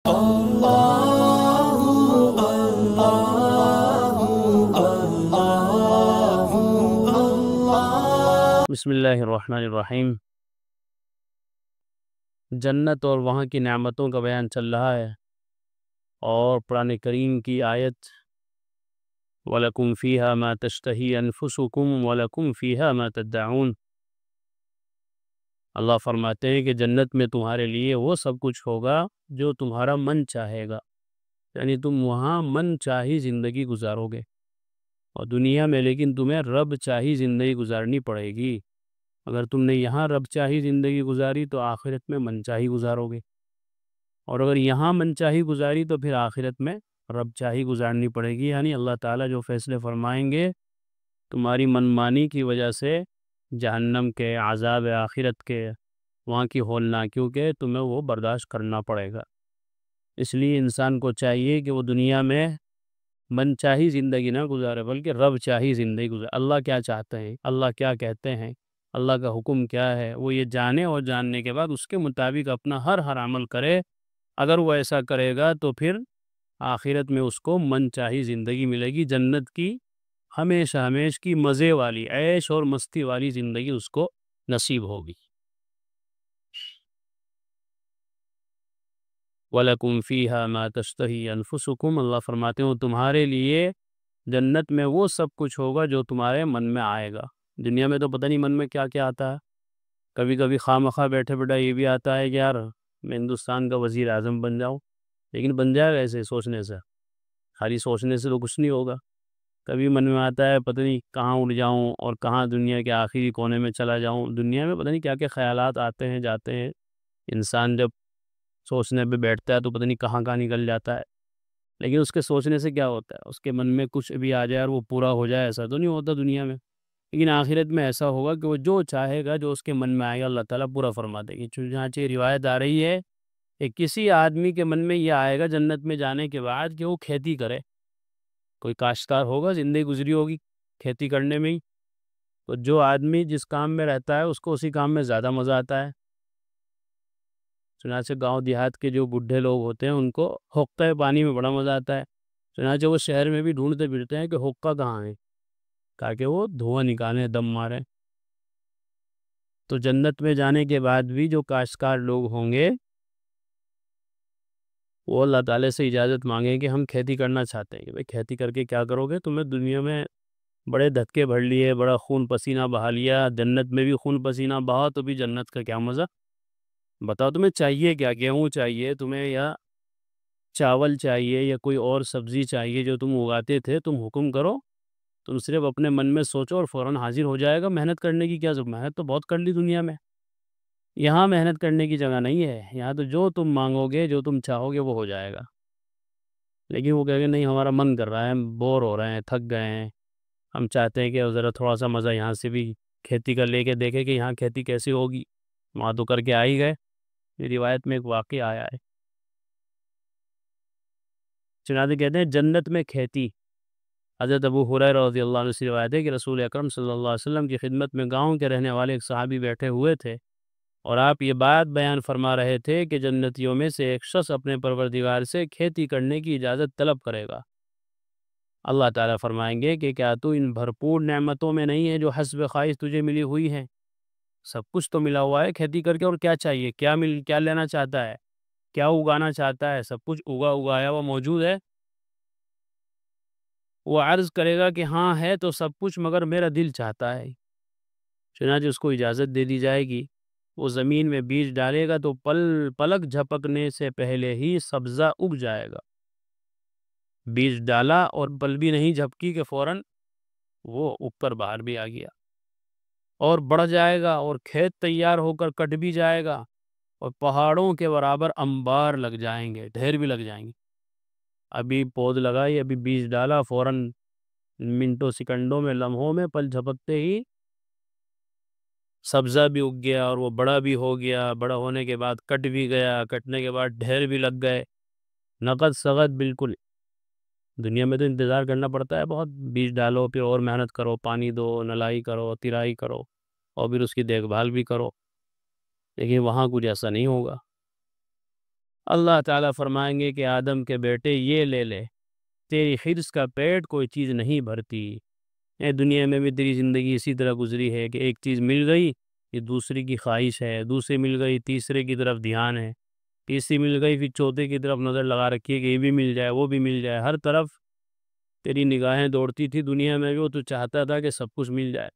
بسم اللہ الرحمن الرحیم۔ جنت اور وہاں کی نعمتوں کا بیان چل رہا ہے، اور قرآن کریم کی آیت وَلَكُمْ فِيهَا مَا تَشْتَهِي أَنفُسُكُمْ وَلَكُمْ فِيهَا مَا تَدَّعُونَ۔ اللہ فرماتے ہیں کہ جنت میں تمہارے لیے وہ سب کچھ ہوگا جو تمہارا من چاہے گا، یعنی تم وہاں من چاہی زندگی گزارو گے، اور دنیا میں لیکن تمہیں رب چاہی زندگی گزارنی پڑے گی۔ اگر تم نے یہاں رب چاہی زندگی گزاری تو آخرت میں من چاہی گزارو گے، اور اگر یہاں من چاہی گزاری تو پھر آخرت میں رب چاہی گزارنی پڑے گی۔ یعنی اللہ تعالیٰ جو فیصلے فرمائیں گے تمہاری منمانی کی وجہ سے، جہنم کے، عذاب آخرت کے، وہاں کی ہولناکیوں کے، تمہیں وہ برداشت کرنا پڑے گا۔ اس لیے انسان کو چاہیے کہ وہ دنیا میں من چاہی زندگی نہ گزارے، بلکہ رب چاہی زندگی گزارے۔ اللہ کیا چاہتے ہیں، اللہ کیا کہتے ہیں، اللہ کا حکم کیا ہے، وہ یہ جانے، اور جاننے کے بعد اس کے مطابق اپنا ہر عمل کرے۔ اگر وہ ایسا کرے گا تو پھر آخرت میں اس کو من چاہی زندگی ملے گی، جنت کی ہمیشہ ہمیش کی مزے والی، عیش اور مستی والی زندگی اس کو نصیب ہوگی۔ وَلَكُمْ فِيهَا مَا تَشْتَهِي أَنفُسُكُمْ، اللہ فرماتے ہیں تمہارے لیے جنت میں وہ سب کچھ ہوگا جو تمہارے من میں آئے گا۔ دنیا میں تو پتہ نہیں من میں کیا کیا آتا ہے، کبھی کبھی خواہ مخواہ بیٹھے بیٹھا یہ بھی آتا ہے کہ یار میں ہندوستان کا وزیر اعظم بن جاؤں، لیکن بن جائے گا ایسے سوچنے سے؟ خالی سوچنے سے تو کچھ نہیں ہوگا۔ کبھی من میں آتا ہے پتہ نہیں کہاں اڑ جاؤں اور کہاں دنیا کے آخری کونے میں چلا جاؤں۔ دنیا میں پتہ نہیں کیا کیا خیالات آتے ہیں جاتے ہیں، انسان جب سوچنے پہ بیٹھتا ہے تو پتہ نہیں کہاں کہاں نکل جاتا ہے، لیکن اس کے سوچنے سے کیا ہوتا ہے؟ اس کے من میں کچھ بھی آ جائے اور وہ پورا ہو جائے، ایسا تو نہیں ہوتا دنیا میں۔ لیکن آخرت میں ایسا ہوگا کہ وہ جو چاہے گا، جو اس کے من میں آئے گا، اللہ تعالیٰ پورا فرما دے گی۔ چنانچہ روایت آ رہی ہے کہ کسی آدمی کے من میں یہ آئے گا جنت میں جانے کے بعد کہ وہ کھیتی کرے۔ کوئی کاشتکار ہوگا، زندگی گزری ہوگی کھیتی کرنے میں ہی، تو جو آدمی جس کام میں رہتا ہے اس کو اسی کام میں زیادہ مزہ آتا ہے۔ چنانچہ گاؤں دیہات کے جو بڈھے لوگ ہوتے ہیں ان کو حقہ پانی میں بڑا مزہ آتا ہے، چنانچہ وہ شہر میں بھی ڈھونڈتے پھرتے ہیں کہ حقہ کہاں ہے، تاکہ وہ دھواں نکالیں، دم ماریں۔ تو جنت میں جانے کے بعد بھی جو کاشتکار لوگ ہوں گے وہ اللہ تعالیٰ سے اجازت مانگیں کہ ہم کھیتی کرنا چاہتے ہیں، کہ بھئی کھیتی کر کے کیا کرو گے؟ تمہیں دنیا میں بڑے دھکے بھر لیے، بڑا خون پسینہ بہا لیا، جنت میں بھی خون پسینہ بہا تو بھی جنت کا کیا مزہ؟ بتاؤ تمہیں چاہیے کیا؟ گیہوں چاہیے تمہیں، یا چاول چاہیے، یا کوئی اور سبزی چاہیے جو تم اگاتے تھے؟ تم حکم کرو، تم صرف اپنے من میں سوچو اور فوراً حاضر ہو جائے گا۔ محنت کرنے کی کیا ضرورت؟ محنت تو بہت کر لی دنیا میں، یہاں محنت کرنے کی جگہ نہیں ہے۔ یہاں تو جو تم مانگو گے، جو تم چاہو گے وہ ہو جائے گا۔ لیکن وہ کہیں گے نہیں، ہمارا من کر رہا ہے، ہم بور ہو رہے ہیں، تھک گئے ہیں، ہم چاہتے ہیں کہ ذرا تھوڑا سا مزہ یہاں سے بھی کھیتی کا لے کے دیکھیں کہ یہاں کھیتی کیسی ہوگی۔ وہاں تو کر کے آ ہی گئے۔ یہ روایت میں ایک واقعہ آیا ہے۔ چنانچہ کہتے ہیں جنت میں کھیتی، حضرت ابو ہریرہ رضی اللہ عنہ سے روایت ہے کہ رسول اکرم صلی اللہ علیہ وسلم کی خدمت میں گاؤں کے رہنے والے ایک صحابی بیٹھے ہوئے تھے، اور آپ یہ بات بیان فرما رہے تھے کہ جنتیوں میں سے ایک شخص اپنے پروردگار سے کھیتی کرنے کی اجازت طلب کرے گا۔ اللہ تعالیٰ فرمائیں گے کہ کیا تو ان بھرپور نعمتوں میں نہیں ہے جو حسب خواہش تجھے ملی ہوئی ہیں؟ سب کچھ تو ملا ہوا ہے کھیتی کر کے، اور کیا چاہیے؟ کیا لینا چاہتا ہے؟ کیا اگانا چاہتا ہے؟ سب کچھ اگایا ہوا موجود ہے۔ وہ عرض کرے گا کہ ہاں ہے تو سب کچھ، مگر میرا دل چاہتا ہے۔ چنانچہ اس کو اجازت دے دی جائے گی۔ وہ زمین میں بیج ڈالے گا تو پلک جھپکنے سے پہلے ہی سبزہ اگ جائے گا۔ بیج ڈالا اور پل بھی نہیں جھپکی کہ فوراً وہ اگ کر باہر بھی آ گیا، اور بڑھ جائے گا، اور کھیت تیار ہو کر کٹ بھی جائے گا، اور پہاڑوں کے برابر انبار لگ جائیں گے، ڈھیر بھی لگ جائیں گے۔ ابھی پود لگائی، ابھی بیج ڈالا، فوراً منٹوں سیکنڈوں میں، لمحوں میں، پل جھپکتے ہی سبزہ بھی اگ گیا، اور وہ بڑا بھی ہو گیا، بڑا ہونے کے بعد کٹ بھی گیا، کٹنے کے بعد ڈھیر بھی لگ گئے، نقد سغد بالکل۔ دنیا میں تو انتظار کرنا پڑتا ہے بہت، بیج ڈالو، پھر اور محنت کرو، پانی دو، نلائی کرو، ترائی کرو، اور پھر اس کی دیکھ بھال بھی کرو، لیکن وہاں کچھ ایسا نہیں ہوگا۔ اللہ تعالیٰ فرمائیں گے کہ آدم کے بیٹے یہ لے لے، تیری حرص کا پیٹ کوئی چیز نہیں بھرتی۔ اے دنیا میں بھی تیری زندگی اسی طرح گزری ہے کہ ایک چیز مل گئی یہ دوسری کی خواہش ہے، دوسری مل گئی تیسرے کی طرف دھیان ہے، تیسری مل گئی پھر چوتھے کی طرف نظر لگا رکھی ہے کہ یہ بھی مل جائے وہ بھی مل جائے، ہر طرف تیری نگاہیں دوڑتی تھی دنیا میں بھی، وہ تو چاہتا تھا کہ سب کچھ مل جائے،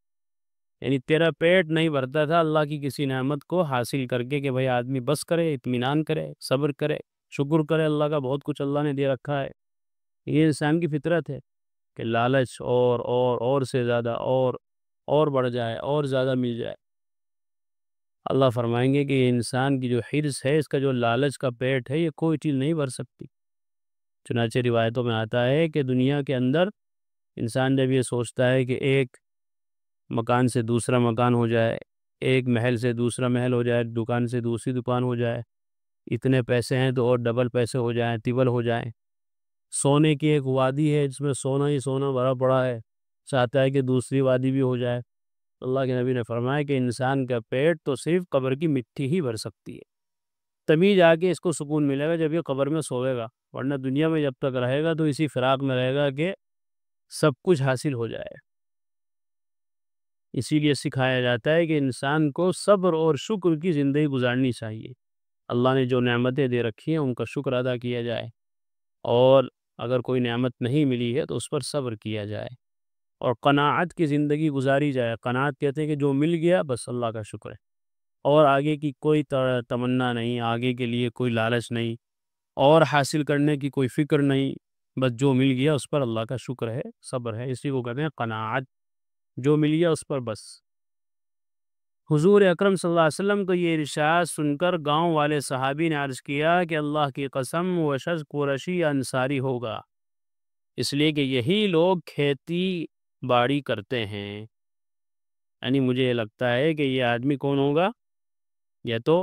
یعنی تیرا پیٹ نہیں بھرتا تھا اللہ کی کسی نعمت کو حاصل کر کے کہ بھئی آدمی بس کرے، اطمینان کرے، صبر کرے، شکر کرے اللہ کا، بہت کچھ اللہ نے دے رکھا ہے۔ یہ انسان کی فطرت ہے کہ لالچ اور سے زیادہ اور بڑھ جائے اور زیادہ مل جائے۔ اللہ فرمائیں گے کہ یہ انسان کی جو حرص ہے، اس کا جو لالچ کا پیٹ ہے، یہ کوئی چیز نہیں بھر سکتی۔ چنانچہ روایتوں میں آتا ہے کہ دنیا کے اندر انسان جب یہ سوچتا ہے کہ ایک مکان سے دوسرا مکان ہو جائے، ایک محل سے دوسرا محل ہو جائے، دکان سے دوسری دکان ہو جائے، اتنے پیسے ہیں تو اور ڈبل پیسے ہو جائیں، ٹبل ہو جائیں، سونے کی ایک وادی ہے جس میں سونا ہی سونا بھرا پڑا ہے، چاہتا ہے کہ دوسری وادی بھی ہو جائے۔ اللہ کے نبی نے فرمایا کہ انسان کا پیٹ تو صرف قبر کی مٹی ہی بھر سکتی ہے، تبھی جا کے اس کو سکون ملے گا جب یہ قبر میں سوئے گا، ورنہ دنیا میں جب تک رہے گا تو اسی فراق میں رہے گا کہ سب کچھ حاصل ہو جائے۔ اسی لیے سکھایا جاتا ہے کہ انسان کو صبر اور شکر کی زندگی گزارنی چاہیے، اللہ نے جو نعمتیں دے رکھی ہیں ان کا شکر ادا کیا جائے، اور اگر کوئی نعمت نہیں ملی ہے تو اس پر صبر کیا جائے، اور قناعت کی زندگی گزاری جائے۔ قناعت کہتے ہیں کہ جو مل گیا بس اللہ کا شکر ہے، اور آگے کی کوئی تمنا نہیں، آگے کے لیے کوئی لالچ نہیں، اور حاصل کرنے کی کوئی فکر نہیں، بس جو مل گیا اس پر اللہ کا شکر ہے، صبر ہے، اسی کو کہتے ہیں قناعت، جو مل گیا اس پر بس۔ حضور اکرم صلی اللہ علیہ وسلم کو یہ ارشاد سن کر گاؤں والے صحابی نے عرض کیا کہ اللہ کی قسم وہ شخص قریشی یا انصاری ہوگا، اس لیے کہ یہی لوگ کھیتی باڑی کرتے ہیں، یعنی مجھے یہ لگتا ہے کہ یہ آدمی کون ہوگا، یا تو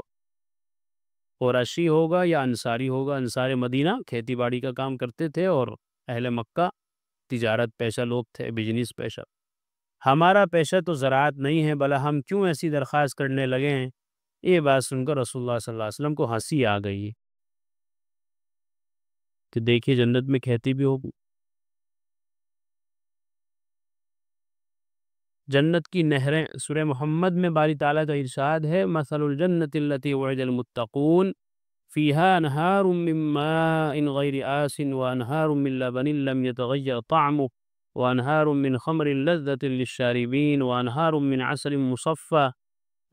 قریشی ہوگا یا انصاری ہوگا۔ انصار مدینہ کھیتی باڑی کا کام کرتے تھے، اور اہل مکہ تجارت پیشہ لوگ تھے، بزنس پیشہ۔ ہمارا پیشہ تو زراعت نہیں ہے، بھلا ہم کیوں ایسی درخواست کرنے لگے ہیں؟ یہ بات سن کر رسول اللہ صلی اللہ علیہ وسلم کو ہنسی آ گئی کہ دیکھیے جنت میں کھیتی بھی ہوگی، جنت کی نہریں۔ سورہ محمد میں باری تعالیٰ کا ارشاد ہے مثل الجنت التي وعد المتقون فيها انہار من ماء غیر آس وانہار من لبن لم يتغیر طعمه وانہار من خمر لذة للشاربین وانہار من عسل مصفى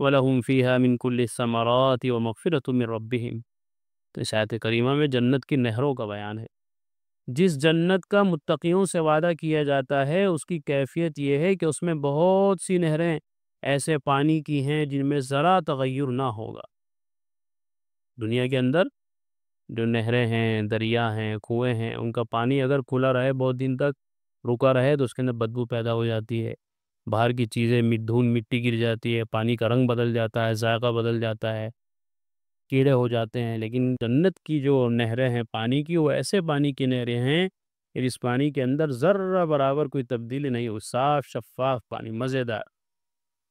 ولهم فيها من كل الثمرات ومغفرة من ربهم۔ تو اس آیت کریمہ میں جنت کی نہروں کا بیان ہے۔ جس جنت کا متقیوں سے وعدہ کیا جاتا ہے اس کی کیفیت یہ ہے کہ اس میں بہت سی نہریں ایسے پانی کی ہیں جن میں ذرا تغیر نہ ہوگا۔ دنیا کے اندر جو نہریں ہیں، دریا ہیں، کنویں ہیں، ان کا پانی اگر کھلا رہے بہت دن تک رکا رہے تو اس کے اندر بدبو پیدا ہو جاتی ہے، باہر کی چیزیں دھول مٹی گر جاتی ہے، پانی کا رنگ بدل جاتا ہے، ذائقہ بدل جاتا ہے، کیڑے ہو جاتے ہیں۔ لیکن جنت کی جو نہریں ہیں پانی کی، وہ ایسے پانی کی نہریں ہیں کہ اس پانی کے اندر ذرہ برابر کوئی تبدیلی نہیں ہو، صاف شفاف پانی، مزیدار۔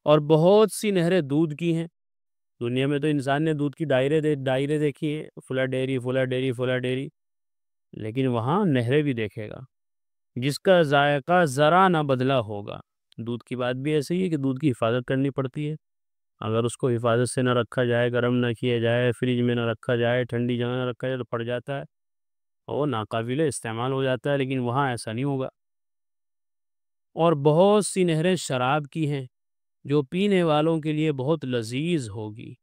اور بہت سی نہریں دودھ کی ہیں۔ دنیا میں تو انسان نے دودھ کی ڈائرے دیکھی ہیں، فلاں ڈیری فلاں ڈیری فلاں ڈیری، لیکن وہاں نہریں بھی دیکھے گا جس کا ذائقہ ذرا نہ بدلا ہوگا۔ دودھ کی بات بھی ایسی ہے کہ دودھ کی حفاظت کرنی پڑتی ہے، اگر اس کو حفاظت سے نہ رکھا جائے، گرم نہ کیا جائے، فریج میں نہ رکھا جائے، ٹھنڈی جگہ نہ رکھا جائے تو پھٹ جاتا ہے، وہ ناقابل استعمال ہو جاتا ہے، لیکن وہاں ایسا نہیں ہوگا۔ اور بہت سی نہریں شراب کی ہیں جو پینے والوں کے لیے بہت لذیذ ہوگی،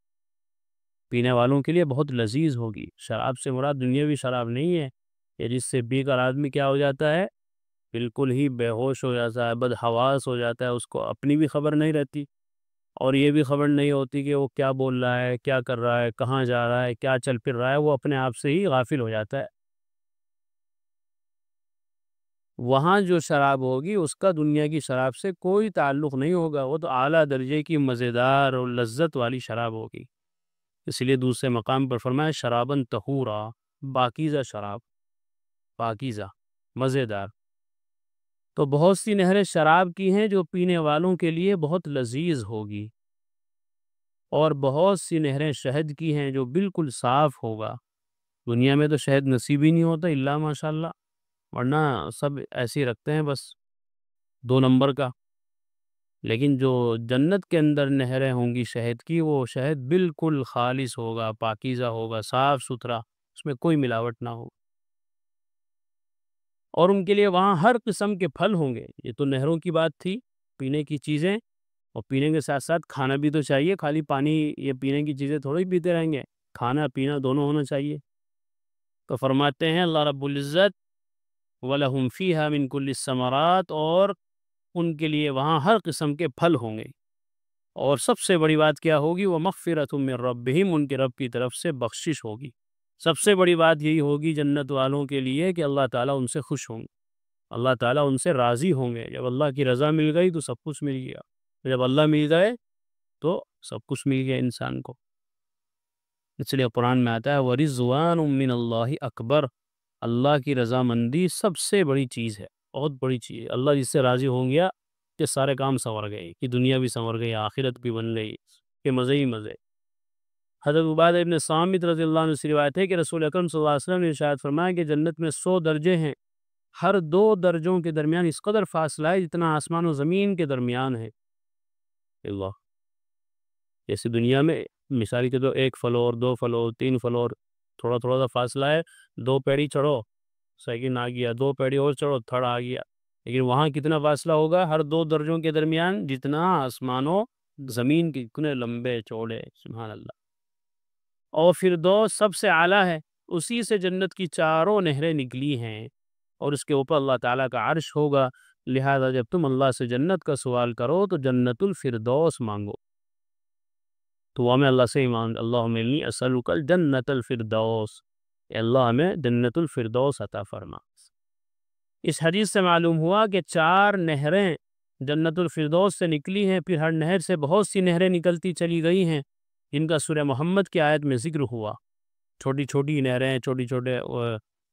پینے والوں کے لیے بہت لذیذ ہوگی۔ شراب سے مراد دنیاوی شراب نہیں ہے کہ جس سے پی کر آدمی کیا ہو جاتا ہے، بالکل ہی بے ہوش ہو جاتا ہے، بدحواس ہو جاتا ہے، اس کو اپنی بھی خبر نہیں رہتی اور یہ بھی خبر نہیں ہوتی کہ وہ کیا بول رہا ہے، کیا کر رہا ہے، کہاں جا رہا ہے، کیا چل پھر رہا ہے، وہ اپنے آپ سے ہی غافل ہو جاتا ہے۔ وہاں جو شراب ہوگی اس کا دنیا کی شراب سے کوئی تعلق نہیں ہوگا، وہ تو اعلیٰ درجے کی مزیدار اور لذت والی شراب ہوگی۔ اس لیے دوسرے مقام پر فرمایا شرابن طہورا، پاکیزہ شراب، پاکیزہ، مزیدار۔ تو بہت سی نہریں شراب کی ہیں جو پینے والوں کے لیے بہت لذیذ ہوگی، اور بہت سی نہریں شہد کی ہیں جو بالکل صاف ہوگا، دنیا میں تو شہد نصیب ہی نہیں ہوتا الا ماشاء اللہ، ورنہ سب ایسے ہی رکھتے ہیں بس 2 نمبر کا۔ لیکن جو جنت کے اندر نہریں ہوں گی شہد کی، وہ شہد بالکل خالص ہوگا، پاکیزہ ہوگا، صاف ستھرا، اس میں کوئی ملاوٹ نہ ہو، اور ان کے لیے وہاں ہر قسم کے پھل ہوں گے۔ یہ تو نہروں کی بات تھی، پینے کی چیزیں، اور پینے کے ساتھ ساتھ کھانا بھی تو چاہیے، خالی پانی یہ پینے کی چیزیں تھوڑی پیتے رہیں گے، کھانا پینا دونوں ہونا چاہیے۔ تو فرماتے ہیں اللہ رب العزت وَلَهُمْ فِيهَا مِن كُلِّ الثَّمَرَاتِ، اور ان کے لیے وہاں ہر قسم کے پھل ہوں گے، اور سب سے بڑی بات کیا ہوگی؟ وَمَغْفِرَةٌ مِّن رَبِّهِمْ، ان کے رب کی طرف سے بخشش ہوگی۔ سب سے بڑی بات یہی ہوگی جنت والوں کے لیے کہ اللہ تعالیٰ ان سے خوش ہوں گے، اللہ تعالیٰ ان سے راضی ہوں گے۔ جب اللہ کی رضا مل گئی تو سب کچھ مل گیا، جب اللہ مل گئے تو سب کچھ مل گیا انسان کو۔ اس لیے قرآن میں آتا ہے وَرِضْوَانٌ مِّنَ اللَّهِ اکبر، اللہ کی رضامندی سب سے بڑی چیز ہے، بہت بڑی چیز ہے۔ اللہ جس سے راضی ہو گیا کہ سارے کام سنور گئے، کہ دنیا بھی سنور گئی، آخرت بھی بن گئی، کہ مزے ہی مزے۔ حضرت عبادہ ابن صامت رضی اللہ عنہ سے روایت ہے کہ رسول اکرم صلی اللہ علیہ وسلم نے ارشاد فرمایا کہ جنت میں 100 درجے ہیں، ہر 2 درجوں کے درمیان اس قدر فاصلہ ہے جتنا آسمان و زمین کے درمیان ہے۔ اللہ، جیسے دنیا میں مثال کے تو 1 فلور 2 فلور 3 فلور تھوڑا تھوڑا سا فاصلہ ہے، 2 پیڑھی چڑھو سیکنڈ آ گیا، 2 پیڑھی اور چڑھو تھرڈ آ گیا، لیکن وہاں کتنا فاصلہ ہوگا ہر 2 درجوں کے درمیان؟ جتنا آسمان و زمین کے، کتنے لمبے چوڑے، سبحان اللہ۔ اور فردوس سب سے اعلیٰ ہے، اسی سے جنت کی چاروں نہریں نکلی ہیں، اور اس کے اوپر اللہ تعالیٰ کا عرش ہوگا، لہذا جب تم اللہ سے جنت کا سوال کرو تو جنت الفردوس مانگو، تو ہمیں اللہ سے ایمان، اللہم انی اسألک الجنت الفردوس، اے اللہ ہمیں جنت الفردوس عطا فرما۔ اس حدیث سے معلوم ہوا کہ 4 نہریں جنت الفردوس سے نکلی ہیں، پھر ہر نہر سے بہت سی نہریں نکلتی چلی گئی ہیں، جن کا سورہ محمد کی آیت میں ذکر ہوا۔ چھوٹی چھوٹی نہریں، چھوٹی چھوٹے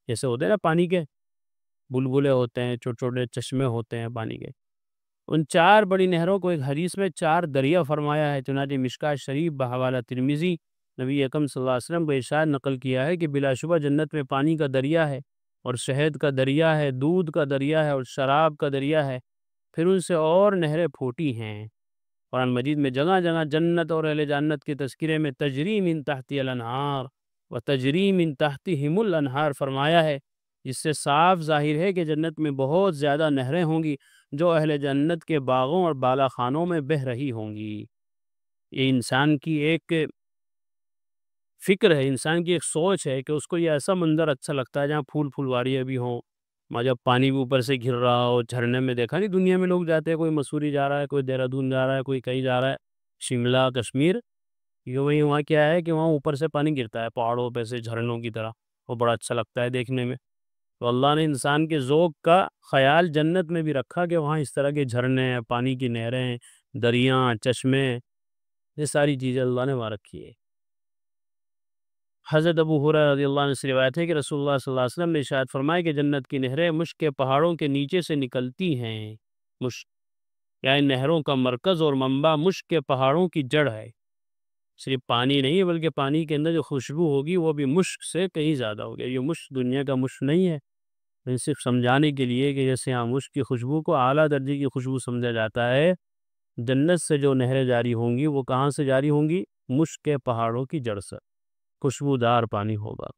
جیسے ہوتے ہیں نا پانی کے بلبلے ہوتے ہیں، چھوٹے چھوٹے چشمے ہوتے ہیں پانی کے، ان 4 بڑی نہروں کو ایک حدیث میں 4 دریا فرمایا ہے۔ چنانچہ مشکوٰۃ شریف بحوالہ ترمذی نبی اکرم صلی اللہ علیہ وسلم کو ارشاد نقل کیا ہے کہ بلا شبہ جنت میں پانی کا دریا ہے، اور شہد کا دریا ہے، دودھ کا دریا ہے، اور شراب کا دریا ہے، پھر ان سے اور نہریں پھوٹی ہیں۔ قرآن مجید میں جگہ جگہ جنت اور اہل جنت کے تذکرے میں تجری من تحتی الانہار و تجری من تحتہم الانہار فرمایا ہے، جس سے صاف ظاہر ہے کہ جنت میں بہت زیادہ نہریں ہوں گی جو اہل جنت کے باغوں اور بالا خانوں میں بہہ رہی ہوں گی۔ یہ انسان کی ایک فکر ہے، انسان کی ایک سوچ ہے کہ اس کو یہ ایسا منظر اچھا لگتا ہے جہاں پھول پھلواریاں بھی ہوں، جب پانی بھی اوپر سے گر رہا ہو، جھرنے میں دیکھا نہیں دنیا میں لوگ جاتے ہیں، کوئی مسوری جا رہا ہے، کوئی دہرادون جا رہا ہے، کوئی کہیں جا رہا ہے، شملہ کشمیر، یہ وہاں کیا ہے کہ وہاں اوپر سے پانی گرتا ہے پہاڑوں پہ سے جھرنوں کی طرح، وہ بڑا اچھا لگتا ہے دیکھنے میں۔ تو اللہ نے انسان کے ذوق کا خیال جنت میں بھی رکھا کہ وہاں اس طرح کے جھرنے ہیں، پانی کی نہریں، دریاں، چشمے، یہ ساری چیزیں اللہ نے وہاں رکھی ہے۔ حضرت ابو ہریرہ رضی اللہ عنہ سے روایت ہے کہ رسول اللہ صلی اللہ علیہ وسلم نے ارشاد فرمایا کہ جنت کی نہریں مشک کے پہاڑوں کے نیچے سے نکلتی ہیں۔ مشک یعنی نہروں کا مرکز اور منبع مشک کے پہاڑوں کی جڑ ہے، صرف پانی نہیں ہے بلکہ پانی کے اندر جو خوشبو ہوگی وہ بھی مشک سے کہیں زیادہ ہوگی۔ یہ مشک دنیا کا مشک نہیں ہے، صرف سمجھانے کے لیے کہ جیسے ہاں مشک کی خوشبو کو اعلیٰ درجے کی خوشبو سمجھا جاتا ہے، جنت سے جو نہریں جاری ہوں گی وہ کہاں سے جاری ہوں گی؟ مشک کے پہاڑوں کی جڑ سے، خوشبودار پانی ہوگا۔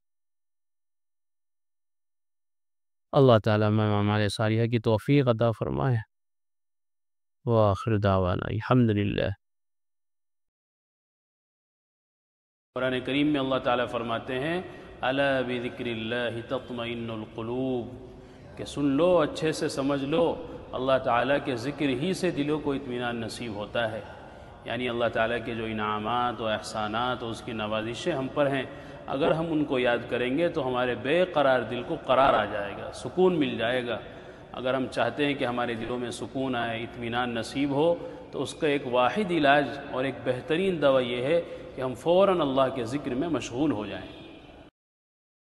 اللہ تعالیٰ میں ہمارے صالحہ کی توفیق عطا فرمائے۔ وآخر دعوانا الحمدللہ۔ قرآن کریم میں اللہ تعالیٰ فرماتے ہیں الا بذکر اللہ تطمئن القلوب، کہ سن لو، اچھے سے سمجھ لو، اللہ تعالیٰ کے ذکر ہی سے دلوں کو اطمینان نصیب ہوتا ہے۔ یعنی اللہ تعالیٰ کے جو انعامات و احسانات و اس کی نوازشیں ہم پر ہیں، اگر ہم ان کو یاد کریں گے تو ہمارے بے قرار دل کو قرار آ جائے گا، سکون مل جائے گا۔ اگر ہم چاہتے ہیں کہ ہمارے دلوں میں سکون آئے، اطمینان نصیب ہو، تو اس کا ایک واحد علاج اور ایک بہترین دوا یہ ہے کہ ہم فوراً اللہ کے ذکر میں مشغول ہو جائیں۔